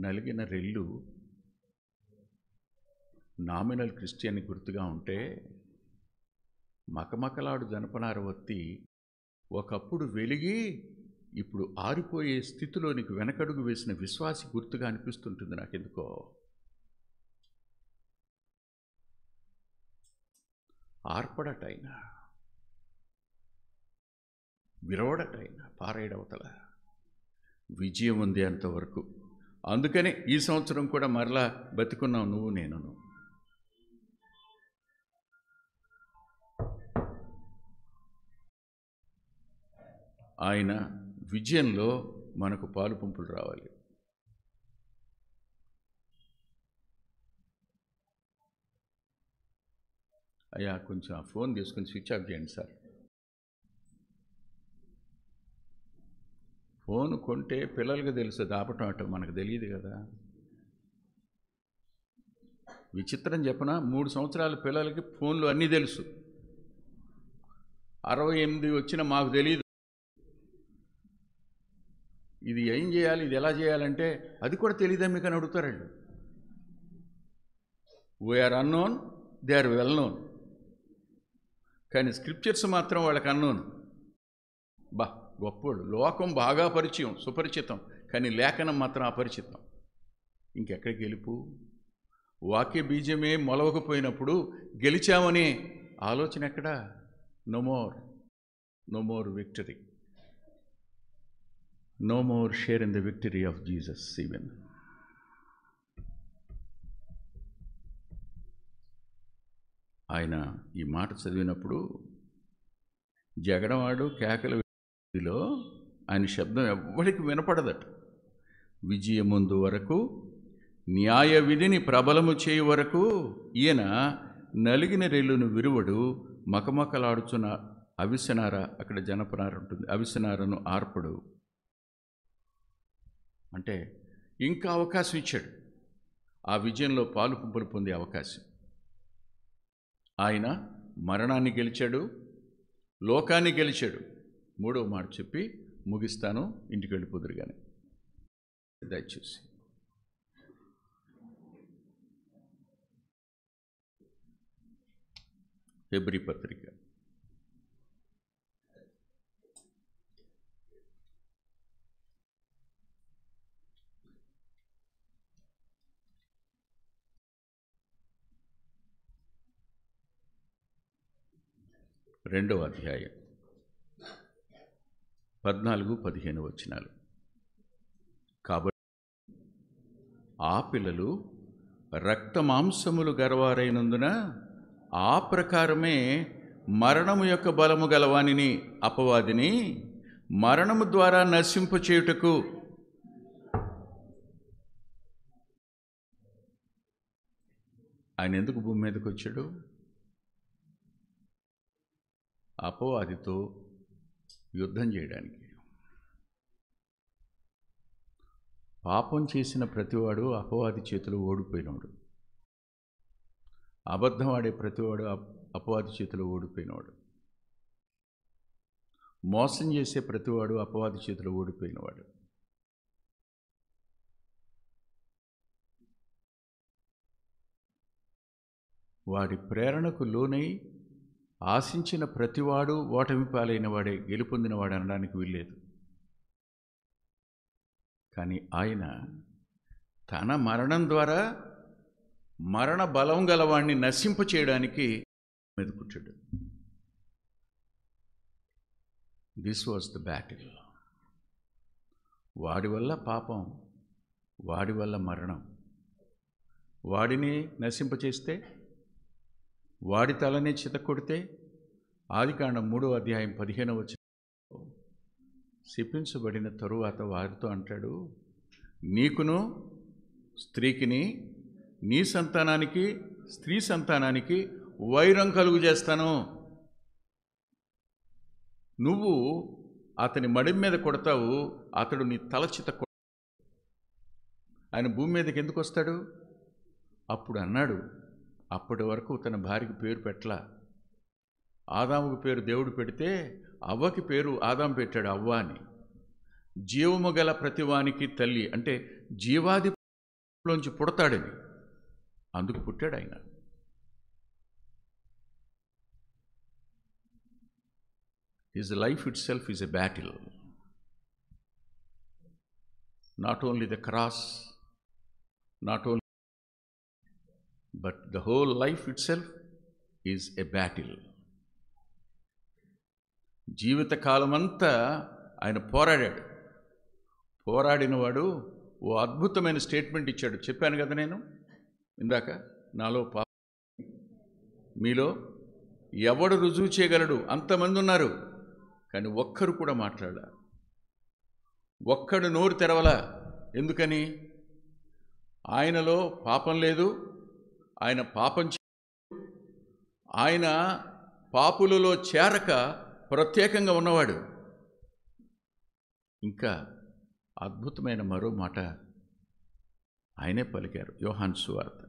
నలిగిన రెల్లు నామినల్ క్రిస్టియన్ గుర్తుగా ఉంటే, మకమకలాడు జనపనార ఒత్తి ఒకప్పుడు వెలిగి ఇప్పుడు ఆరిపోయే స్థితిలోనికి వెనకడుగు వేసిన విశ్వాసి గుర్తుగా అనిపిస్తుంటుంది నాకెందుకో. ఆర్పడటైనా, విరవడటైనా, పారేయడవతల విజయం ఉంది అంతవరకు. అందుకనే ఈ సంవత్సరం కూడా మరలా బతికున్నావు నువ్వు నేను. ఆయన విజయంలో మనకు పాలు పంపులు రావాలి. అయ్యా కొంచెం ఆ ఫోన్ తీసుకుని స్విచ్ ఆఫ్ చేయండి సార్. ఫోన్ కొంటే పిల్లలకి తెలుసు, దాపటం అటు మనకు తెలియదు కదా. విచిత్రం చెప్పనా, 3 సంవత్సరాల పిల్లలకి ఫోన్లు అన్నీ తెలుసు. 68 వచ్చిన మాకు తెలియదు. ఇది ఏం చేయాలి, ఇది ఎలా చేయాలంటే అది కూడా తెలియదా మీకు అని అడుగుతారండి. We are, unknown they are well. Known scriptures మాత్రం వాళ్ళకి అన్నోన్. గొప్పోడు. లోకం బాగా పరిచయం, సుపరిచితం, కానీ లేఖనం మాత్రం అపరిచితం. ఇంకెక్కడికి గెలుపు? వాక్య బీజమే మొలవకపోయినప్పుడు గెలిచామనే ఆలోచన ఎక్కడా? No more victory, no more share in the victory of Jesus. Even ఆయన ఈ మాట చదివినప్పుడు జగడవాడు కేకల లో ఆయన శబ్దం ఎవ్వరికి వినపడదట. విజయముందు వరకు, న్యాయ విధిని ప్రబలము చేయ వరకు ఈయన నలిగిన రెల్లును విరువడు, మకమకలాడుచున్న అవిసెనార, అక్కడ జనపనార ఉంటుంది, అవిసెనారను ఆర్పడు. అంటే ఇంకా అవకాశం ఇచ్చాడు, ఆ విజయంలో పాలు పుంపులు పొందే అవకాశం. ఆయన మరణాన్ని గెలిచాడు, లోకాన్ని గెలిచాడు. 3వ మాట చెప్పి ముగిస్తాను, ఇంటికి వెళ్ళిపోదురు కానీ. దయచేసి హెబ్రీ పత్రిక 2వ అధ్యాయం 14-15 వచనాలు. కాబట్టి ఆ పిల్లలు రక్త మాంసములు గర్వారైనందున ఆ ప్రకారమే మరణము యొక్క బలము గలవానిని, అపవాదిని మరణము ద్వారా నశింపచేయుటకు ఆయన ఎందుకు భూమి మీదకి వచ్చాడు? అపవాదితో యుద్ధం చేయడానికి. పాపం చేసిన ప్రతివాడు అపవాది చేతిలో ఓడిపోయినవాడు. అబద్ధం ఆడే ప్రతివాడు అపవాది చేతిలో ఓడిపోయినవాడు. మోసం చేసే ప్రతివాడు అపవాది చేతిలో ఓడిపోయినవాడు. వాడి ప్రేరణకు లోనై ఆశించిన ప్రతివాడు ఓటమి పాలైన వాడే గెలుపొందినవాడు అనడానికి వీల్లేదు. కానీ ఆయన తన మరణం ద్వారా మరణ బలం గలవాడిని నశింప చేయడానికి మీద కూర్చాడు. This was the battle. వాడి వల్ల పాపం, వాడి వల్ల మరణం, వాడిని నశింపచేస్తే, వాడి తలనే చితకొడితే, ఆదికాండం 3వ అధ్యాయం 15వ వచనం, శపించబడిన తరువాత వారితో అంటాడు, నీకును స్త్రీకిని, నీ సంతానానికి స్త్రీ సంతానానికి వైరం కలుగు చేస్తాను. నువ్వు అతని మడిం మీద కొడతావు, అతడు నీ తల చిత. ఆయన భూమి మీదకి ఎందుకు వస్తాడు? అప్పుడు అన్నాడు, అప్పటి వరకు తన భార్యకి పేరు పెట్టలా. ఆదాముకు పేరు దేవుడు పెడితే అవ్వకి పేరు ఆదాం పెట్టాడు, అవ్వ అని. జీవము గల ప్రతివానికి తల్లి అంటే జీవాదిలోంచి పుడతాడని, అందుకు పుట్టాడు ఆయన. His life itself is a battle. Not only the cross, not only, but the whole life itself is a battle. జీవిత కాలమంతా ఆయన పోరాడాడు. పోరాడినవాడు ఓ అద్భుతమైన స్టేట్మెంట్ ఇచ్చాడు. చెప్పాను కదా నేను ఇందాక, నాలో మీలో ఎవడు రుజువు చేయగలడు? అంతమంది ఉన్నారు, కానీ ఒక్కరు కూడా మాట్లాడలా, ఒక్కడు నోరు తెరవలా. ఎందుకని? ఆయనలో పాపం లేదు, ఆయన పాపం ఆయన పాపులలో చేరక ప్రత్యేకంగా ఉన్నవాడు. ఇంకా అద్భుతమైన మరో మాట ఆయనే పలికారు. యోహాను సువార్త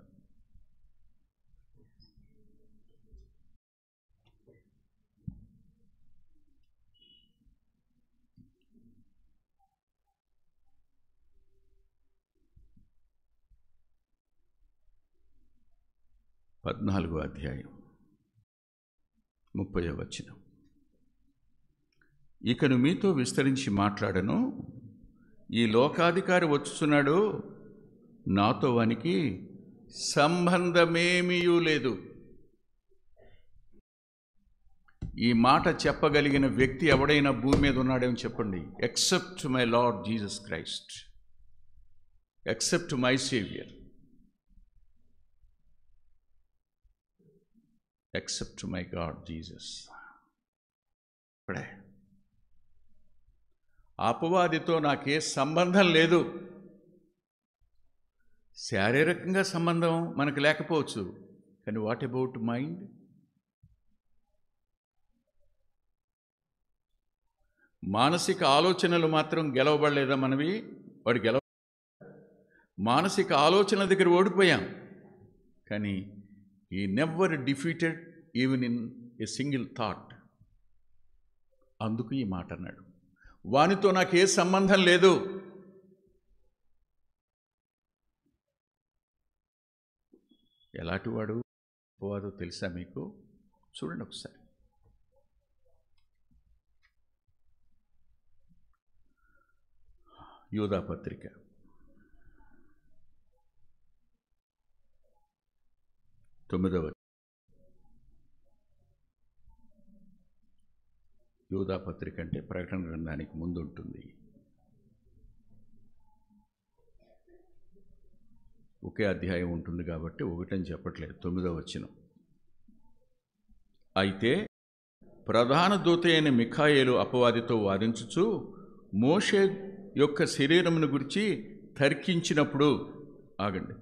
14వ అధ్యాయం 30వ వచనం. ఇకను మీతో విస్తరించి మాట్లాడను, ఈ లోకాధికారి వచ్చుచున్నాడు, నాతో వానికి సంబంధమేమీయూ లేదు. ఈ మాట చెప్పగలిగిన వ్యక్తి ఎవడైనా భూమి మీద ఉన్నాడేమో చెప్పండి. Except my lord Jesus Christ, except my saviour, except my God Jesus. ఇప్పుడే అపవాదితో నాకే సంబంధం లేదు. శారీరకంగా సంబంధం మనకు లేకపోవచ్చు, కానీ వాట్ అబౌట్ మైండ్? మానసిక ఆలోచనలు మాత్రం గెలవబడలేదా మనవి? వాడు మానసిక ఆలోచనల దగ్గర ఓడిపోయాం, కానీ he never defeated even in a single thought. అందుకు ఈ మాట అన్నాడు, వానితో నాకే సంబంధం లేదు. ఎలాంటి వాడు అపవాదో తెలుసా మీకు? చూడండి ఒకసారి. యూదా పత్రిక 9వ. యూదా పత్రిక అంటే ప్రకటన గ్రంథానికి ముందు ఉంటుంది. ఒకే అధ్యాయం ఉంటుంది కాబట్టి ఒకటని చెప్పట్లేదు. 9వ వచనం. అయితే ప్రధాన దూత అయిన మిఖాయేలు అపవాదితో వాదించుచు మోషే యొక్క శరీరమును గురించి తర్కించినప్పుడు, ఆగండి,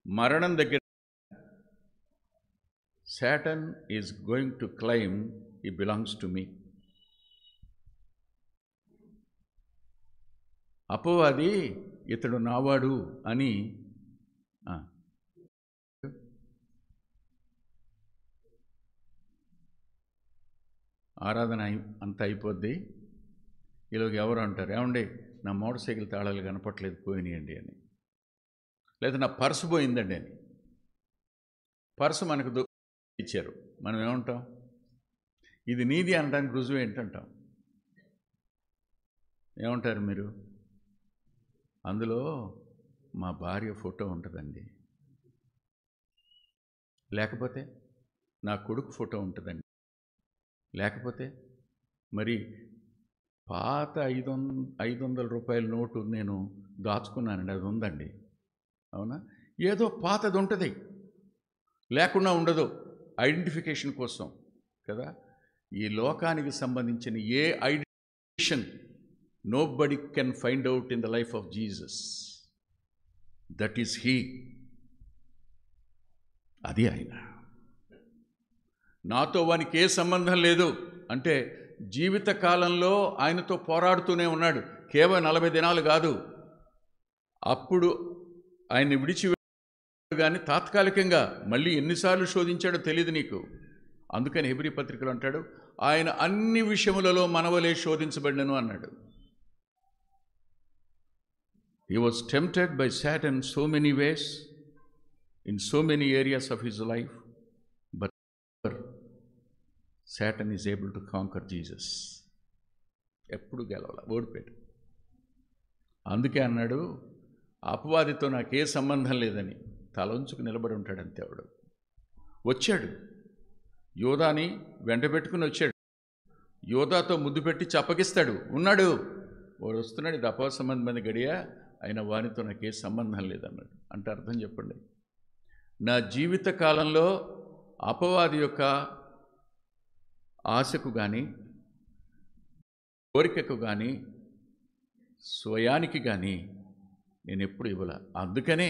మరణం దగ్గర Satan is going to claim he belongs to me. అపవాది ఇతడు నావాడు అని ఆరాధన అంతా అయిపోద్ది. ఈలోకి ఎవరు అంటారు, ఏమండి నా మోటార్ సైకిల్ తాళాలు కనపట్లేదు, పోయినాయండి అని, లేదా నా పర్సు పోయిందండి అని. పర్సు మనకు ఇచ్చారు, మనం ఏమంటాం? ఇది నీది అనడానికి రుజువు ఏంటంటాం? ఏమంటారు మీరు? అందులో మా భార్య ఫోటో ఉంటుందండి, లేకపోతే నా కొడుకు ఫోటో ఉంటుందండి, లేకపోతే మరి పాత 500 రూపాయల నోటు నేను దాచుకున్నానండి, అది ఉందండి. అవునా? ఏదో పాతది ఉంటుంది, లేకుండా ఉండదు, ఐడెంటిఫికేషన్ కోసం కదా. ఈ లోకానికి సంబంధించిన ఏ identification nobody can find out in the life of Jesus. That is he. అది ఆయన. నాతో వానికి ఏ సంబంధం లేదు అంటే జీవిత కాలంలో ఆయనతో పోరాడుతూనే ఉన్నాడు. కేవలం 40 దినాలు కాదు, అప్పుడు ఆయన్ని విడిచి కానీ తాత్కాలికంగా మళ్ళీ ఎన్నిసార్లు శోధించాడో తెలియదు నీకు. అందుకని హెబ్రీ పత్రికలో అంటాడు, ఆయన అన్ని విషయములలో మనవలే శోధించబడినను అన్నాడు. He was tempted by Satan so many ways, in so many areas of his life, but Satan is able to conquer Jesus. ఎప్పుడు గెలవాల, ఓడిపోయాడు. అందుకే అన్నాడు, అపవాదితో నాకే సంబంధం లేదని. తలంచుకు నిలబడి ఉంటాడు అంతే. వాడు వచ్చాడు, యోధాని వెంట పెట్టుకుని వచ్చాడు, యోధాతో ముద్దు పెట్టి చప్పగిస్తాడు. ఉన్నాడు, వాడు వస్తున్నాడు, ఇది అపవాద సంబంధమైన గడియ, అయినా వానితో నాకే సంబంధం లేదన్నాడు. అంటే అర్థం చెప్పండి. నా జీవిత కాలంలో అపవాది యొక్క ఆశకు కానీ, కోరికకు కానీ, స్వయానికి కానీ నేను ఎప్పుడు ఇవ్వాల. అందుకనే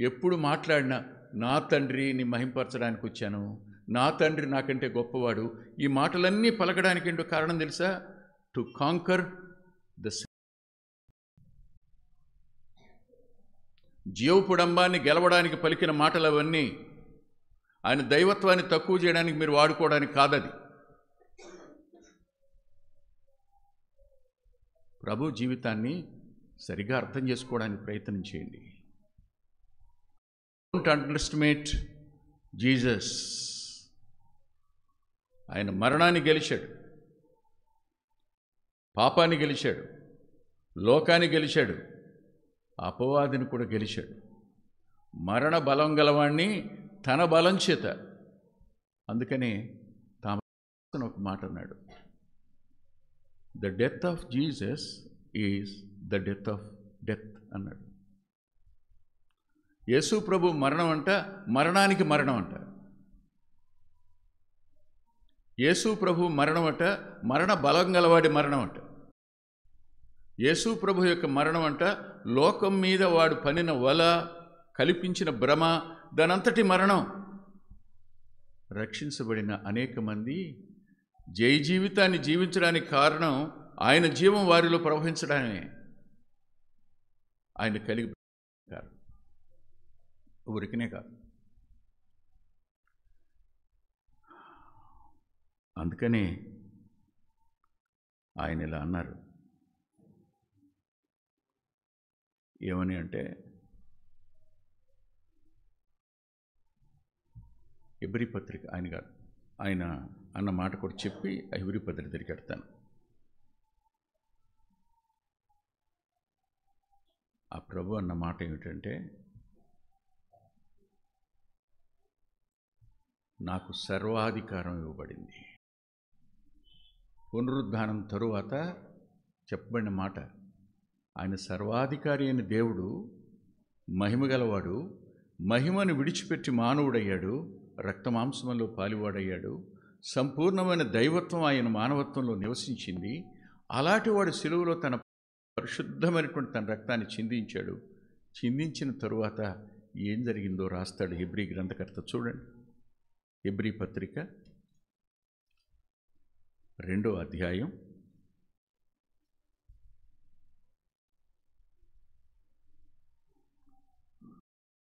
ఎప్పుడు మాట్లాడినా నా తండ్రి ని మహింపరచడానికి వచ్చాను, నా తండ్రి నాకంటే గొప్పవాడు. ఈ మాటలన్నీ పలకడానికి ఏంటో కారణం తెలుసా? టు కాంకర్ ద జీవపుడంబాన్ని గెలవడానికి పలికిన మాటలు అవన్నీ. ఆయన దైవత్వాన్ని తక్కువ చేయడానికి మీరు వాడుకోవడానికి కాదది. ప్రభు జీవితాన్ని సరిగా అర్థం చేసుకోవడానికి ప్రయత్నం చేయండి. Don't underestimate Jesus. ఆయన మరణాన్ని గెలిచాడు, పాపాన్ని గెలిచాడు, లోకాన్ని గెలిచాడు, అపవాదిని కూడా గెలిచాడు. మరణ బలం గలవాణ్ణి తన బలం చేత. అందుకనే తాము ఒక మాట అన్నాడు, the death of Jesus is the death of death అన్నాడు. యేసు ప్రభు మరణం అంట మరణానికి మరణం అంట. యేసు ప్రభు మరణం అంట మరణ బలం గలవాడి మరణం అంట. యేసు ప్రభు యొక్క మరణం అంట లోకం మీద వాడు పనిన వల, కల్పించిన భ్రమ, దానంతటి మరణం. రక్షించబడిన అనేక మంది జై జీవితాన్ని జీవించడానికి కారణం ఆయన జీవం వారిలో ప్రవహించడమే. ఆయన కలిగి కారణం ఊరికనే కాదు. అందుకనే ఆయన ఇలా అన్నారు. ఏమని అంటే, హెబ్రీ పత్రిక ఆయన కాదు, ఆయన అన్న మాట కూడా చెప్పి హెబ్రీ పత్రిక తిరిగెడతాను. ఆ ప్రభు అన్న మాట ఏమిటంటే, నాకు సర్వాధికారం ఇవ్వబడింది. పునరుద్ధానం తరువాత చెప్పబడిన మాట. ఆయన సర్వాధికారి అయిన దేవుడు, మహిమ గలవాడు, మహిమను విడిచిపెట్టి మానవుడయ్యాడు, రక్తమాంసంలో పాలివాడయ్యాడు. సంపూర్ణమైన దైవత్వం ఆయన మానవత్వంలో నివసించింది. అలాంటి వాడు సిలువలో తన పరిశుద్ధమైనటువంటి తన రక్తాన్ని చిందించాడు. చిందించిన తరువాత ఏం జరిగిందో రాస్తాడు హెబ్రీ గ్రంథకర్త. చూడండి, హెబ్రీ పత్రిక 2వ అధ్యాయం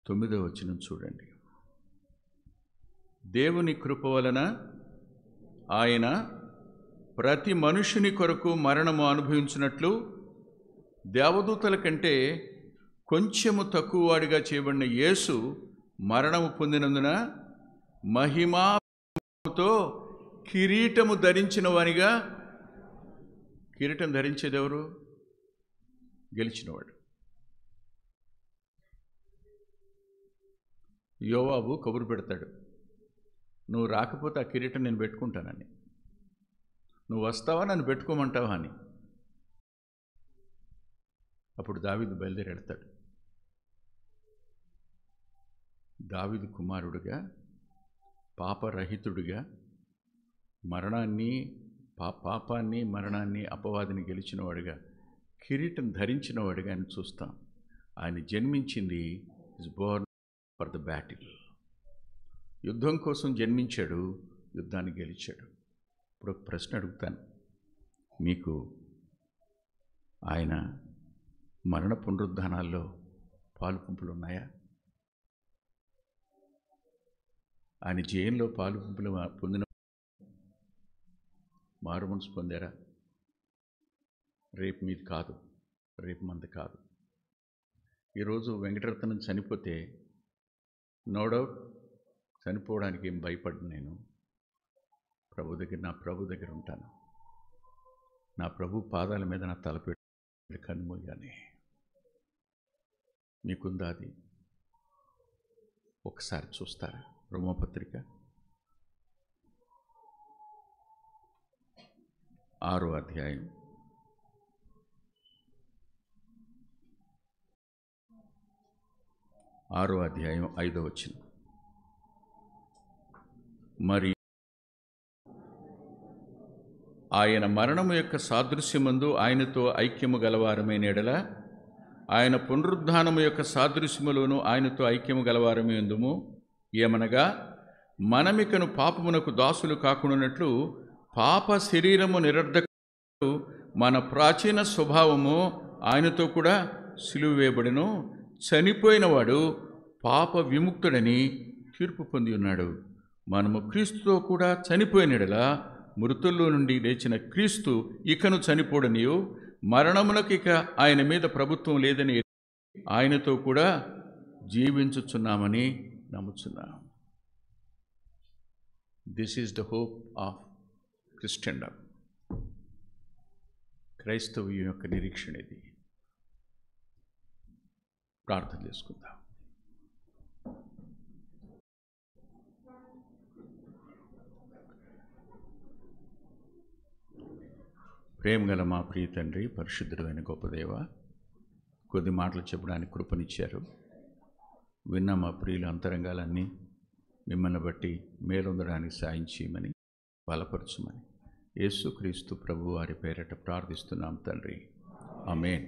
9వ వచనం చూడండి. దేవుని కృప వలన ఆయన ప్రతి మనుషుని కొరకు మరణము అనుభవించినట్లు దేవదూతల కంటే కొంచెము తక్కువ వాడిగా చేయబడిన యేసు మరణము పొందినందున మహిమతో కిరీటము ధరించిన వానిగా. కిరీటం ధరించేది ఎవరు? గెలిచినవాడు. యోవాబు కబురు పెడతాడు, నువ్వు రాకపోతే ఆ కిరీటం నేను పెట్టుకుంటానని. నువ్వు వస్తావా, నన్ను పెట్టుకోమంటావా అని. అప్పుడు దావీదు బయలుదేరి వెళ్తాడు. దావీదు కుమారుడుగా, పాపరహితుడిగా, మరణాన్ని, పాపాన్ని, మరణాన్ని, అపవాదిని గెలిచినవాడుగా, కిరీటం ధరించినవాడుగా ఆయన చూస్తాం. ఆయన జన్మించింది is Born for the battle. యుద్ధం కోసం జన్మించాడు, యుద్ధాన్ని గెలిచాడు. ఇప్పుడు ఒక ప్రశ్న అడుగుతాను, మీకు ఆయన మరణ పునరుద్ధానాల్లో పాలు పంపులు ఉన్నాయా? ఆయన జయంలో పాలు పంపులు పొందిన మారు మనసు పొందారా? రేపు మీది కాదు, రేపు మంది కాదు. ఈరోజు వెంకటరత్నం చనిపోతే నో డౌట్ చనిపోవడానికి ఏం భయపడ్డా. నేను నా ప్రభు దగ్గర ఉంటాను. నా ప్రభు పాదాల మీద నా తలపెట్టి కన్నుమూయగానే. మీకుందా అది? ఒకసారి చూస్తారా? రోమపత్రిక 6వ అధ్యాయం 5వ వచనం. మరి ఆయన మరణము యొక్క సాదృశ్యమందు ఆయనతో ఐక్యము గలవారమైన ఎడల ఆయన పునరుద్ధానము యొక్క సాదృశ్యములోను ఆయనతో ఐక్యము గలవారమే ఉందుము. ఏమనగా మనమికను పాపమునకు దాసులు కాకుండానట్లు పాప శరీరము నిరర్ధక మన ప్రాచీన స్వభావము ఆయనతో కూడా సిలువ వేయబడెను. చనిపోయినవాడు పాప విముక్తుడని తీర్పు పొంది ఉన్నాడు. మనము క్రీస్తుతో కూడా చనిపోయినడలా మృతుల్లో నుండి లేచిన క్రీస్తు ఇకను చనిపోడనియు, మరణమునకు ఇక ఆయన మీద ప్రభుత్వం లేదని ఆయనతో కూడా జీవించుచున్నామని నమ్ముచున్నాం. This is the hope of Christendom. క్రైస్తవ్యం యొక్క నిరీక్షణ ఇది. ప్రార్థన చేసుకుందాం. ప్రేమగల మా ప్రియ తండ్రి, పరిశుద్ధుడైన గొప్ప దేవ, కొద్ది మాటలు చెప్పడానికి కృపనిచ్చారు. విన్న మా ప్రియుల అంతరంగాలన్నీ మిమ్మల్ని బట్టి మేలొందడానికి సాయం చేయమని, బలపరచమని యేసుక్రీస్తు ప్రభు వారి పేరట ప్రార్థిస్తున్నాం తండ్రి. ఆమేన్.